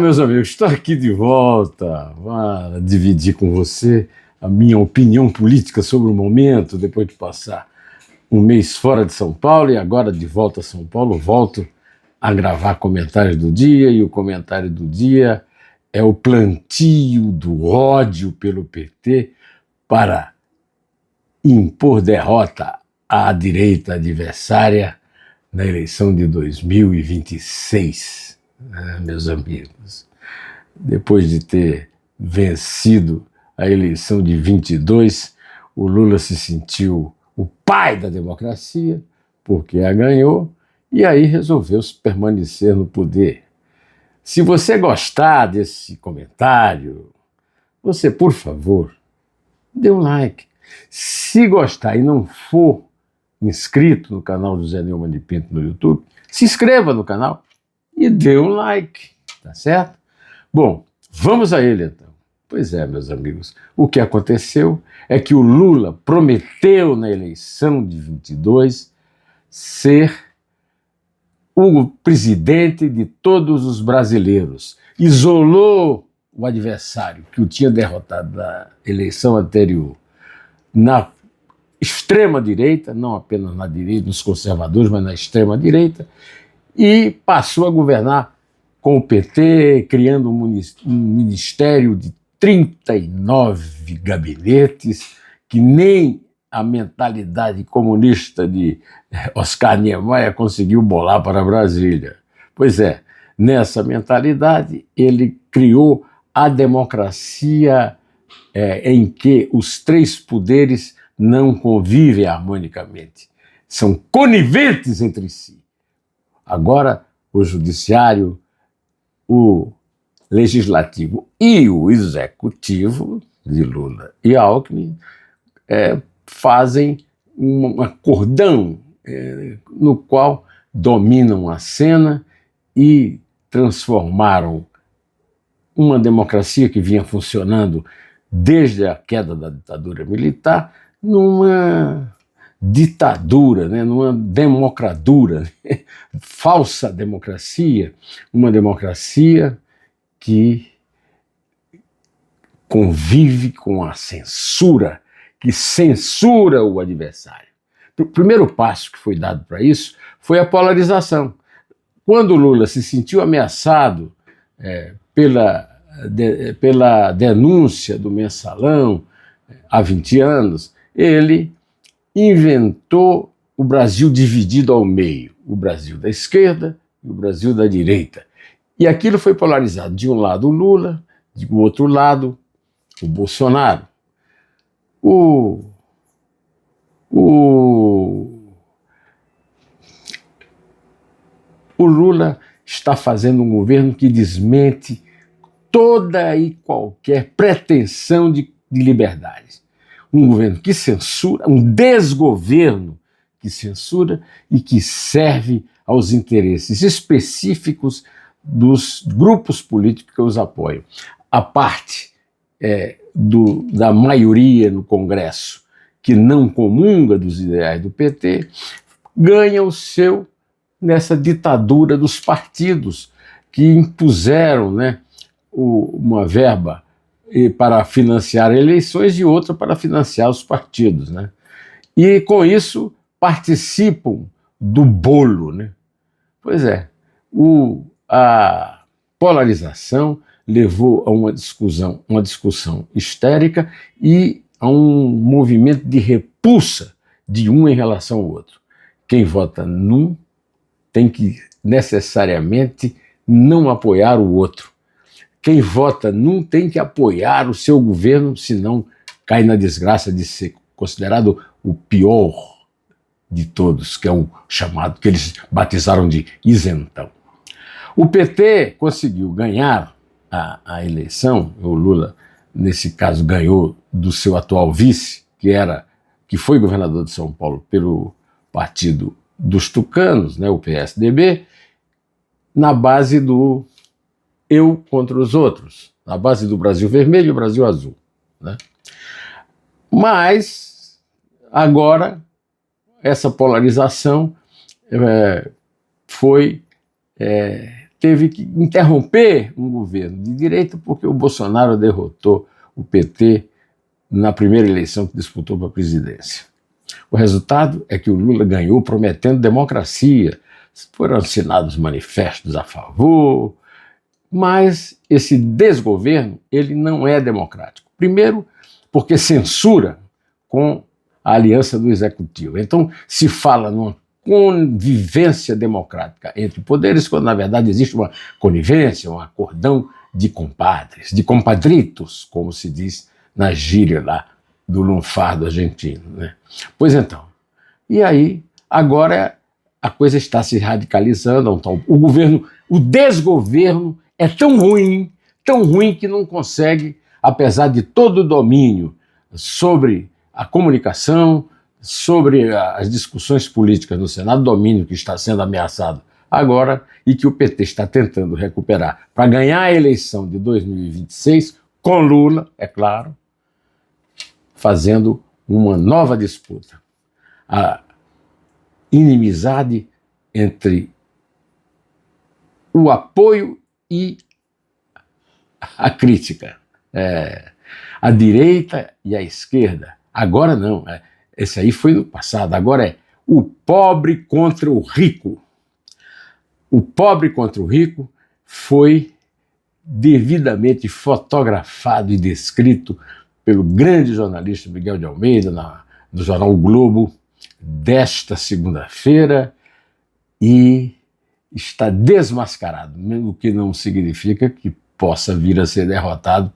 Meus amigos, estou aqui de volta para dividir com você a minha opinião política sobre o momento, depois de passar um mês fora de São Paulo e agora de volta a São Paulo, volto a gravar comentários do dia, e o comentário do dia é o plantio do ódio pelo PT para impor derrota à direita adversária na eleição de 2026, meus amigos. Depois de ter vencido a eleição de 22, o Lula se sentiu o pai da democracia, porque a ganhou, e aí resolveu permanecer no poder. Se você gostar desse comentário, você, por favor, dê um like. Se gostar e não for inscrito no canal do Zé Neumann de Pinto no YouTube, se inscreva no canal e dê um like, tá certo? Bom, vamos a ele então. Pois é, meus amigos, o que aconteceu é que o Lula prometeu na eleição de 22 ser o presidente de todos os brasileiros. Isolou o adversário que o tinha derrotado na eleição anterior na extrema-direita, não apenas na direita, nos conservadores, mas na extrema-direita, e passou a governar com o PT, criando um ministério de 39 gabinetes, que nem a mentalidade comunista de Oscar Niemeyer conseguiu bolar para Brasília. Pois é, nessa mentalidade ele criou a democracia em que os três poderes não convivem harmonicamente, são coniventes entre si. Agora, o judiciário, o legislativo e o executivo, de Lula e Alckmin, fazem um acordão no qual dominam a cena e transformaram uma democracia que vinha funcionando desde a queda da ditadura militar numa ditadura, numa democradura, falsa democracia, uma democracia que convive com a censura, que censura o adversário. O primeiro passo que foi dado para isso foi a polarização. Quando o Lula se sentiu ameaçado pela denúncia do Mensalão há 20 anos, ele inventou o Brasil dividido ao meio, o Brasil da esquerda e o Brasil da direita. E aquilo foi polarizado. De um lado o Lula, do outro lado o Bolsonaro. O Lula está fazendo um governo que desmente toda e qualquer pretensão de liberdade. Um governo que censura, um desgoverno que censura e que serve aos interesses específicos dos grupos políticos que os apoiam. A parte da maioria no Congresso que não comunga dos ideais do PT ganha o seu nessa ditadura dos partidos que impuseram, uma verba para financiar eleições e outra para financiar os partidos, E com isso participam do bolo, Pois é, a polarização levou a uma discussão histérica e a um movimento de repulsa de um em relação ao outro. Quem vota num tem que necessariamente não apoiar o outro. Quem vota num tem que apoiar o seu governo, senão cai na desgraça de ser considerado o pior de todos, que é o chamado, que eles batizaram de isentão. O PT conseguiu ganhar a eleição, o Lula, nesse caso, ganhou do seu atual vice, que foi governador de São Paulo pelo partido dos tucanos, o PSDB, na base do eu contra os outros, na base do Brasil vermelho e Brasil azul. Mas, agora, essa polarização teve que interromper um governo de direita porque o Bolsonaro derrotou o PT na primeira eleição que disputou para a presidência. O resultado é que o Lula ganhou prometendo democracia. Foram assinados manifestos a favor, mas esse desgoverno ele não é democrático. Primeiro, porque censura com a aliança do executivo. Então, se fala numa convivência democrática entre poderes, quando na verdade existe uma conivência, um acordão de compadres, de compadritos, como se diz na gíria lá do lunfardo argentino, né? Pois então, e aí agora a coisa está se radicalizando, o governo, o desgoverno é tão ruim que não consegue, apesar de todo o domínio sobre a comunicação, sobre as discussões políticas no Senado, domínio que está sendo ameaçado agora e que o PT está tentando recuperar para ganhar a eleição de 2026, com Lula, é claro, fazendo uma nova disputa. A inimizade entre o apoio e a crítica, a direita e a esquerda. Agora não, esse aí foi no passado, agora é o pobre contra o rico. O pobre contra o rico foi devidamente fotografado e descrito pelo grande jornalista Miguel de Almeida no jornal O Globo desta segunda-feira e está desmascarado, o que não significa que possa vir a ser derrotado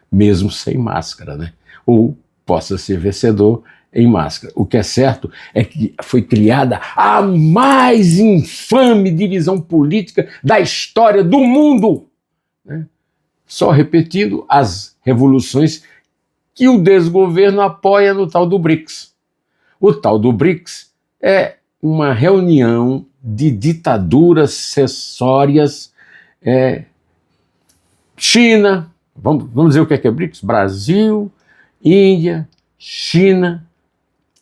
mesmo sem máscara, né? Ou possa ser vencedor em máscara. O que é certo é que foi criada a mais infame divisão política da história do mundo, né? Só repetindo as revoluções que o desgoverno apoia no tal do BRICS. O tal do BRICS é uma reunião de ditaduras acessórias, China, vamos dizer o que é BRICS? Brasil, Índia, China,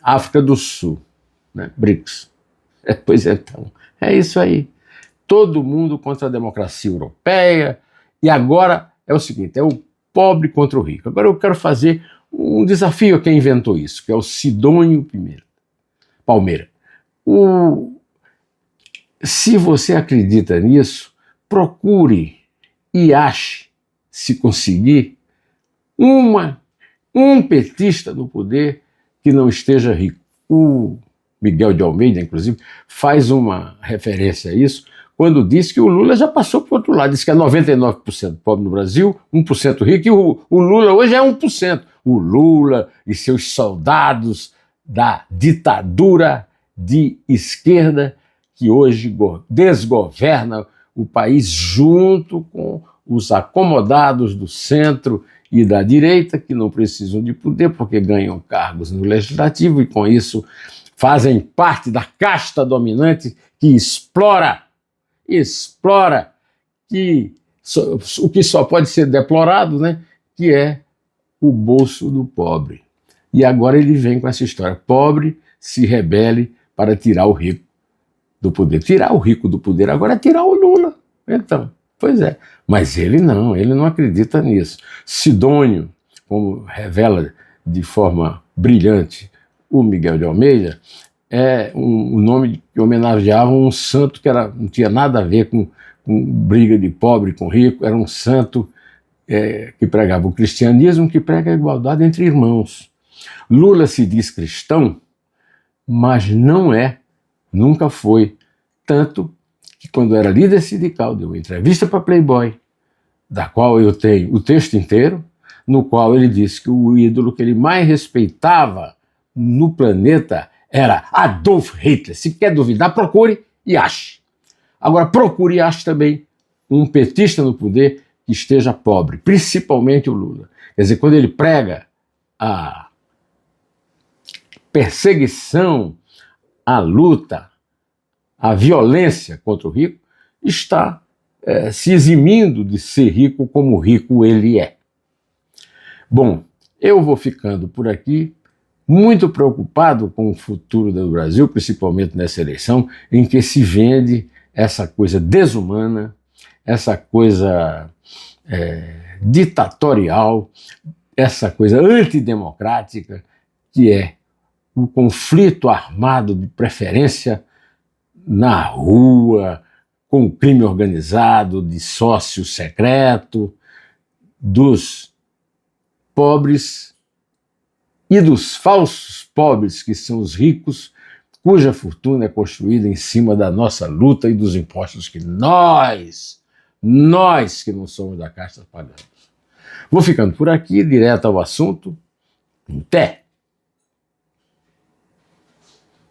África do Sul, né? BRICS. Pois então, é isso aí. Todo mundo contra a democracia europeia, e agora é o seguinte, é o pobre contra o rico. Agora eu quero fazer um desafio a quem inventou isso, que é o Sidônio Palmeira. Se você acredita nisso, procure e ache, se conseguir, um petista no poder que não esteja rico. O Miguel de Almeida, inclusive, faz uma referência a isso quando diz que o Lula já passou para o outro lado, diz que é 99% pobre no Brasil, 1% rico, e o Lula hoje é 1%. O Lula e seus soldados da ditadura de esquerda que hoje desgoverna o país junto com os acomodados do centro e da direita, que não precisam de poder porque ganham cargos no legislativo e com isso fazem parte da casta dominante que explora o que só pode ser deplorado, né, que é o bolso do pobre. E agora ele vem com essa história, pobre se rebele para tirar o rico do poder. Tirar o rico do poder agora é tirar o Lula. Então, pois é. Mas ele não acredita nisso. Sidônio, como revela de forma brilhante o Miguel de Almeida, é um nome que homenageava um santo que não tinha nada a ver com briga de pobre com rico, era um santo que pregava o cristianismo, que prega a igualdade entre irmãos. Lula se diz cristão, mas não é, nunca foi, tanto que quando era líder sindical deu uma entrevista para Playboy, da qual eu tenho o texto inteiro, no qual ele disse que o ídolo que ele mais respeitava no planeta era Adolf Hitler. Se quer duvidar, procure e ache. Agora procure e ache também um petista no poder que esteja pobre, principalmente o Lula. Quer dizer, quando ele prega a perseguição, a luta, a violência contra o rico, está se eximindo de ser rico como rico ele é. Bom, eu vou ficando por aqui, muito preocupado com o futuro do Brasil, principalmente nessa eleição, em que se vende essa coisa desumana, essa coisa ditatorial, essa coisa antidemocrática, que é o conflito armado, de preferência na rua, com o crime organizado, de sócio secreto, dos pobres e dos falsos pobres, que são os ricos, cuja fortuna é construída em cima da nossa luta e dos impostos que nós que não somos da casta, pagamos. Vou ficando por aqui, direto ao assunto. Até!